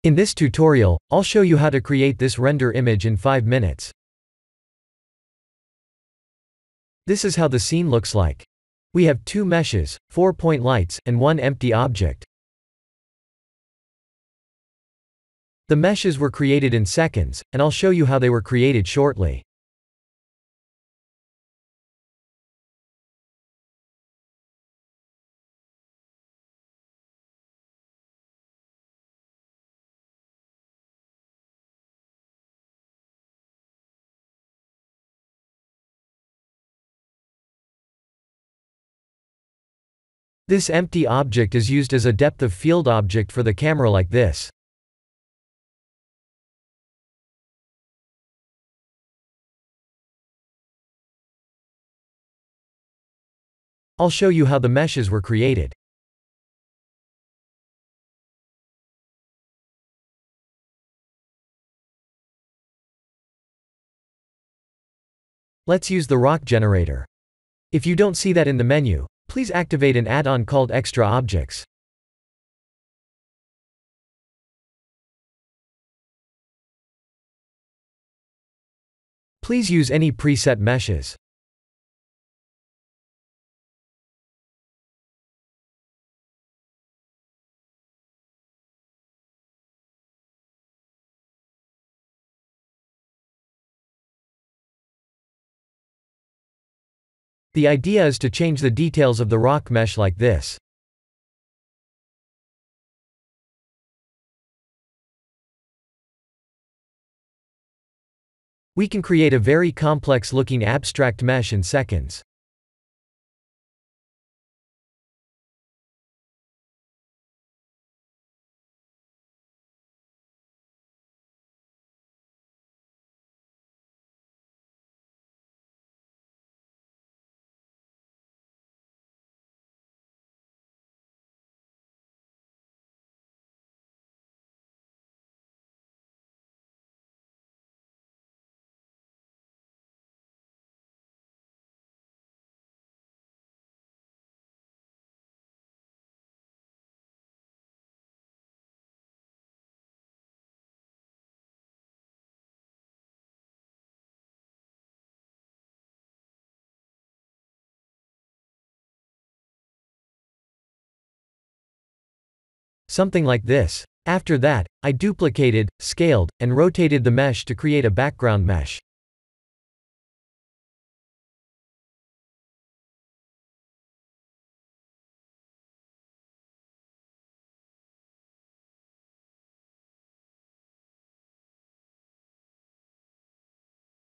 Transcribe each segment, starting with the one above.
In this tutorial, I'll show you how to create this render image in 5 minutes. This is how the scene looks like. We have 2 meshes, 4 point lights, and 1 empty object. The meshes were created in seconds, and I'll show you how they were created shortly. This empty object is used as a depth of field object for the camera like this. I'll show you how the meshes were created. Let's use the rock generator. If you don't see that in the menu, please activate an add-on called Extra Objects. Please use any preset meshes. The idea is to change the details of the rock mesh like this. We can create a very complex looking abstract mesh in seconds. Something like this. After that, I duplicated, scaled, and rotated the mesh to create a background mesh.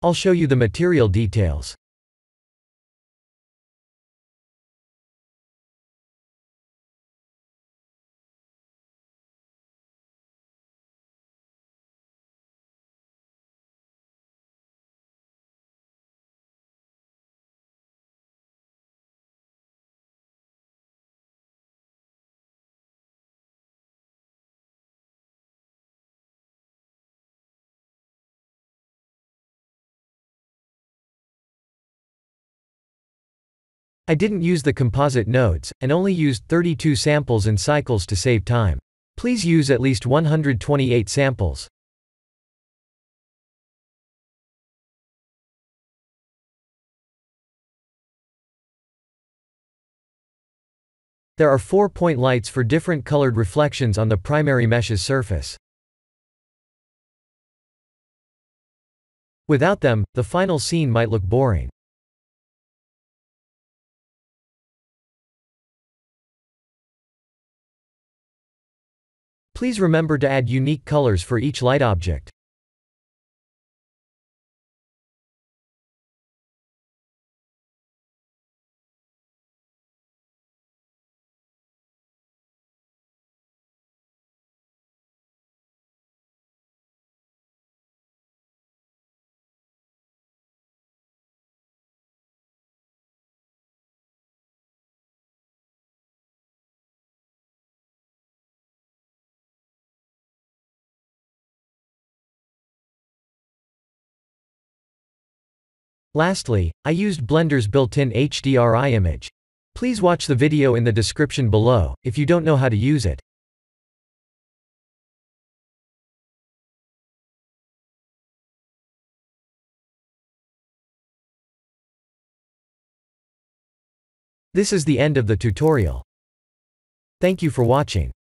I'll show you the material details. I didn't use the composite nodes, and only used 32 samples and cycles to save time. Please use at least 128 samples. There are 4 point lights for different colored reflections on the primary mesh's surface. Without them, the final scene might look boring. Please remember to add unique colors for each light object. Lastly, I used Blender's built-in HDRI image. Please watch the video in the description below, if you don't know how to use it. This is the end of the tutorial. Thank you for watching.